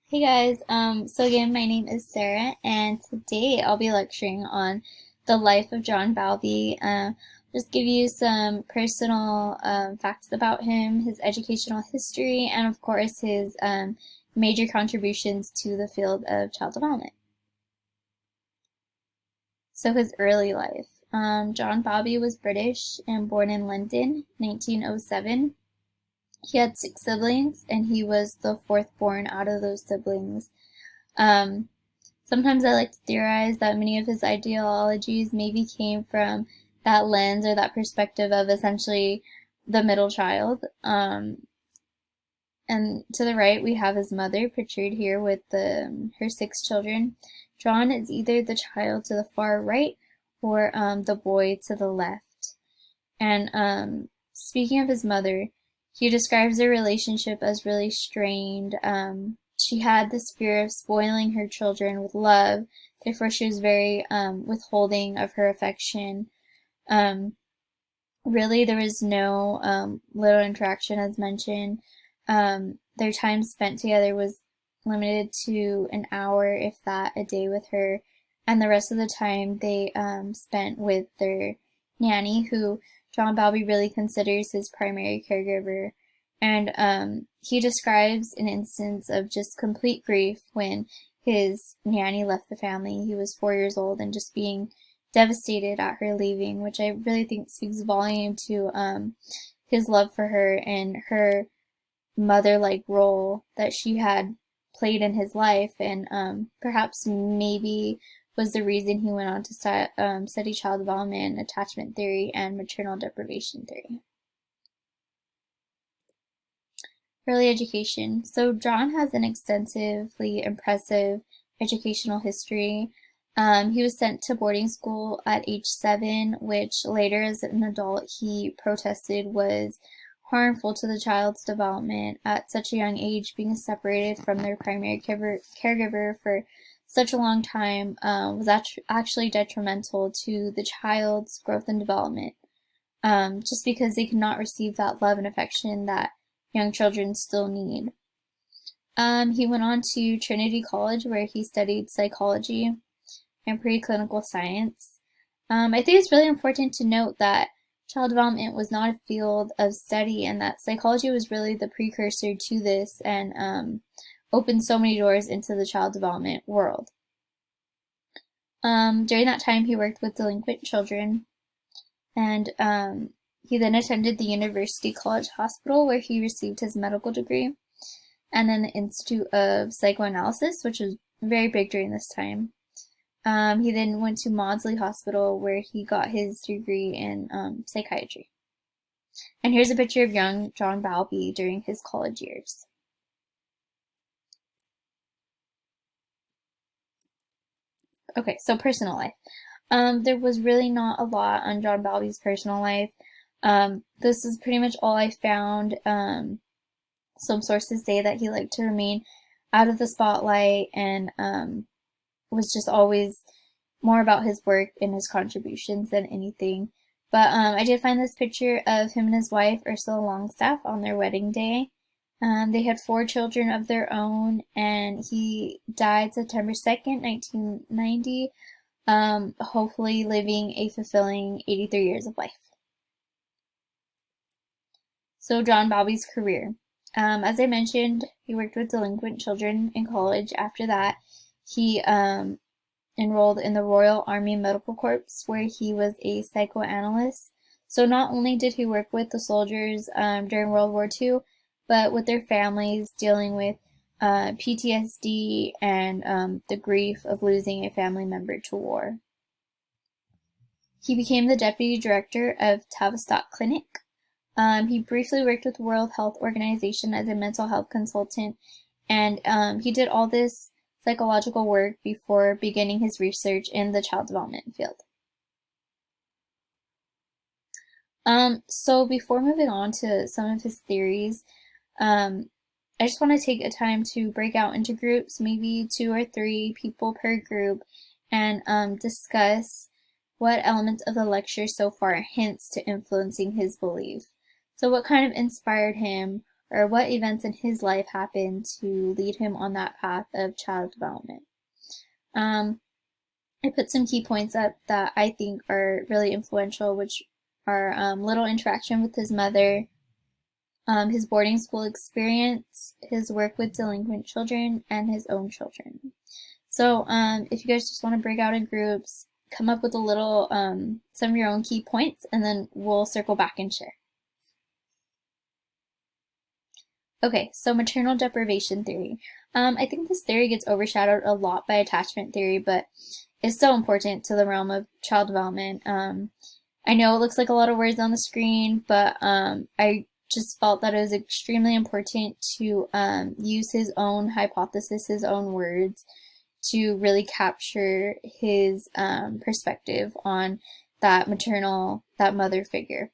Hey guys, so again, my name is Sarah, and today I'll be lecturing on the life of John Balby. Just give you some personal facts about him, his educational history, and of course his major contributions to the field of child development. So his early life. John Balby was British and born in London, 1907. He had six siblings, and he was the fourth born out of those siblings. Um, Sometimes I like to theorize that many of his ideologies maybe came from that lens or that perspective of essentially the middle child. And to the right, we have his mother pictured here with her six children. John is either the child to the far right or the boy to the left. And speaking of his mother, he describes their relationship as really strained. She had this fear of spoiling her children with love, therefore, she was very withholding of her affection. Um, Really, there was no little interaction, as mentioned. Their time spent together was limited to an hour, if that, a day with her, and the rest of the time they spent with their nanny, who John Balby really considers his primary caregiver. And he describes an instance of just complete grief when his nanny left the family. He was 4 years old and just being devastated at her leaving, which I really think speaks volume to his love for her and her mother-like role that she had played in his life, and perhaps maybe was the reason he went on to study child development, attachment theory, and maternal deprivation theory. Early education. So John has an extensively impressive educational history. He was sent to boarding school at age 7, which later as an adult he protested was harmful to the child's development at such a young age. Being separated from their primary caregiver for such a long time was actually detrimental to the child's growth and development, just because they could not receive that love and affection that young children still need. He went on to Trinity College, where he studied psychology and preclinical science. I think it's really important to note that child development was not a field of study, and that psychology was really the precursor to this, and opened so many doors into the child development world. During that time, he worked with delinquent children, and he then attended the University College Hospital, where he received his medical degree, and then the Institute of Psychoanalysis, which was very big during this time. He then went to Maudsley Hospital, where he got his degree in psychiatry. And here's a picture of young John Balby during his college years. Okay, so personal life. There was really not a lot on John Balby's personal life. This is pretty much all I found. Some sources say that he liked to remain out of the spotlight, and was just always more about his work and his contributions than anything. But I did find this picture of him and his wife, Ursula Longstaff, on their wedding day. They had 4 children of their own, and he died September 2nd, 1990, hopefully living a fulfilling 83 years of life. So John Balby's career. As I mentioned, he worked with delinquent children in college. After that, he enrolled in the Royal Army Medical Corps, where he was a psychoanalyst. So not only did he work with the soldiers during World War II, but with their families dealing with PTSD and the grief of losing a family member to war. He became the deputy director of Tavistock Clinic. He briefly worked with the World Health Organization as a mental health consultant, and he did all this psychological work before beginning his research in the child development field. So before moving on to some of his theories, I just want to take a time to break out into groups, maybe 2 or 3 people per group, and discuss what elements of the lecture so far hints to influencing his belief. So what kind of inspired him, or what events in his life happened to lead him on that path of child development. I put some key points up that I think are really influential, which are little interaction with his mother, his boarding school experience, his work with delinquent children, and his own children. So if you guys just want to break out in groups, come up with a little, some of your own key points, and then we'll circle back and share. Okay, so maternal deprivation theory. I think this theory gets overshadowed a lot by attachment theory, but it's so important to the realm of child development. I know it looks like a lot of words on the screen, but I just felt that it was extremely important to use his own hypothesis, his own words, to really capture his perspective on that mother figure.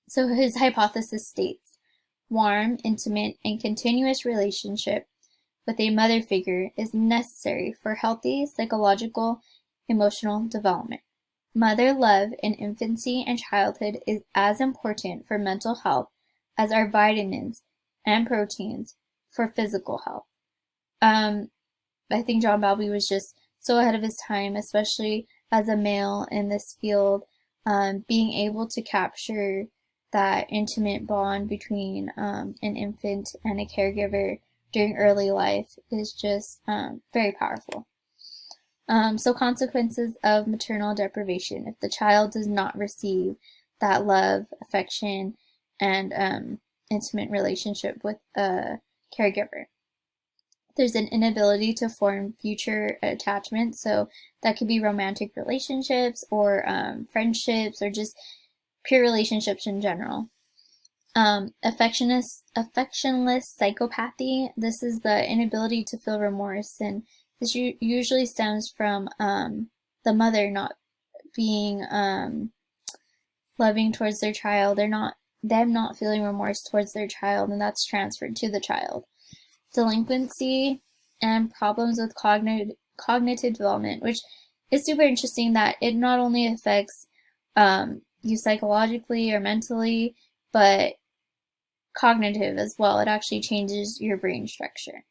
So his hypothesis states, warm, intimate, and continuous relationship with a mother figure is necessary for healthy psychological, emotional development. Mother love in infancy and childhood is as important for mental health as are vitamins and proteins for physical health. I think John Bowlby was just so ahead of his time, especially as a male in this field, being able to capture that intimate bond between an infant and a caregiver during early life is just very powerful. So consequences of maternal deprivation. If the child does not receive that love, affection, and intimate relationship with a caregiver, there's an inability to form future attachments. So that could be romantic relationships or friendships or just pure relationships in general. Affectionless psychopathy. This is the inability to feel remorse, and this usually stems from the mother not being loving towards their child. Them not feeling remorse towards their child, and that's transferred to the child. Delinquency and problems with cognitive development, which is super interesting that it not only affects you psychologically or mentally, but cognitive as well. It actually changes your brain structure.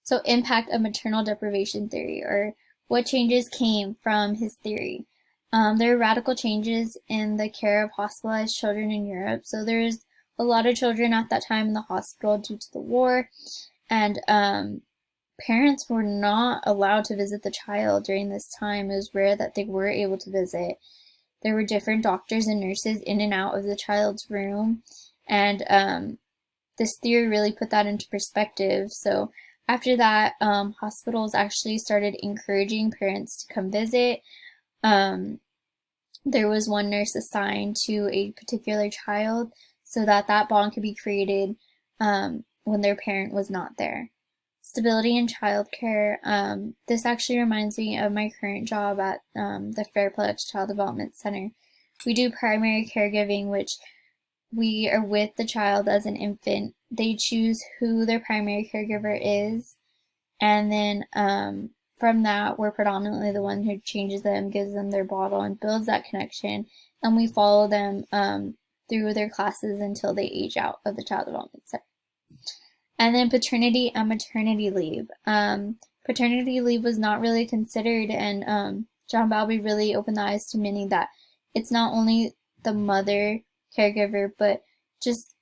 So impact of maternal deprivation theory, or what changes came from his theory. There are radical changes in the care of hospitalized children in Europe. So there's a lot of children at that time in the hospital due to the war, and parents were not allowed to visit the child during this time. It was rare that they were able to visit. There were different doctors and nurses in and out of the child's room, and this theory really put that into perspective. So after that, hospitals actually started encouraging parents to come visit. There was one nurse assigned to a particular child so that that bond could be created when their parent was not there. Stability in childcare. This actually reminds me of my current job at the Fairplex Child Development Center. We do primary caregiving, which we are with the child as an infant. They choose who their primary caregiver is, and then from that, we're predominantly the one who changes them, gives them their bottle, and builds that connection, and we follow them through their classes until they age out of the Child Development Center. And then paternity and maternity leave. Paternity leave was not really considered, and John Bowlby really opened the eyes to many that it's not only the mother caregiver, but just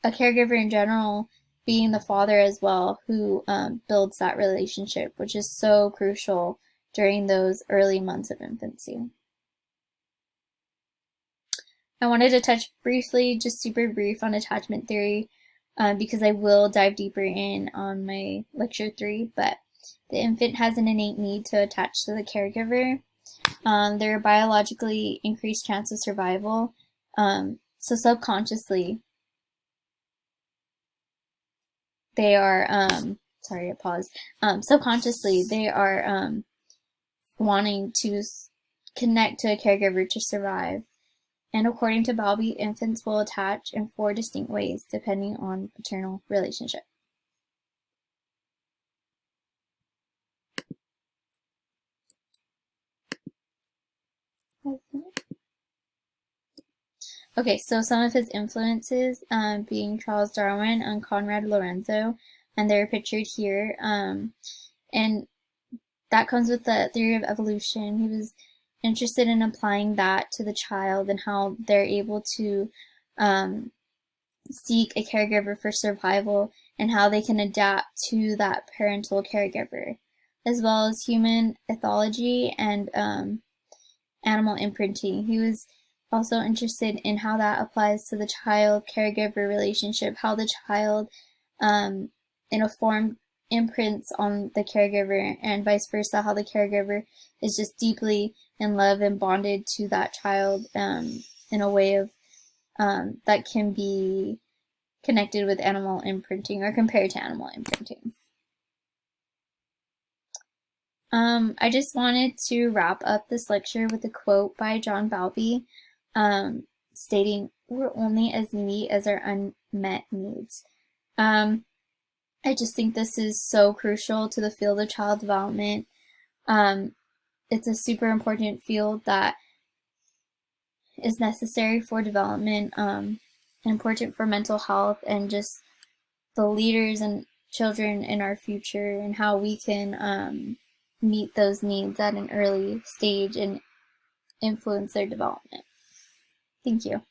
a caregiver in general, being the father as well, who builds that relationship, which is so crucial during those early months of infancy. I wanted to touch briefly, just super brief, on attachment theory, because I will dive deeper in on my lecture 3, but the infant has an innate need to attach to the caregiver. There are biologically increased chance of survival. So subconsciously, they are, sorry, I paused. Subconsciously, they are wanting to connect to a caregiver to survive. And according to Bowlby, infants will attach in 4 distinct ways, depending on paternal relationship. Okay, so some of his influences being Charles Darwin and Conrad Lorenzo, and they're pictured here. And that comes with the theory of evolution. He was interested in applying that to the child and how they're able to um, seek a caregiver for survival and how they can adapt to that parental caregiver, as well as human ethology and animal imprinting. He was also interested in how that applies to the child caregiver relationship, how the child, in a form, imprints on the caregiver, and vice versa, how the caregiver is just deeply in love and bonded to that child in a way of that can be connected with animal imprinting or compared to animal imprinting. I just wanted to wrap up this lecture with a quote by John Bowlby, stating, "We're only as needy as our unmet needs." I just think this is so crucial to the field of child development. It's a super important field that is necessary for development, important for mental health, and just the leaders and children in our future, and how we can meet those needs at an early stage and influence their development. Thank you.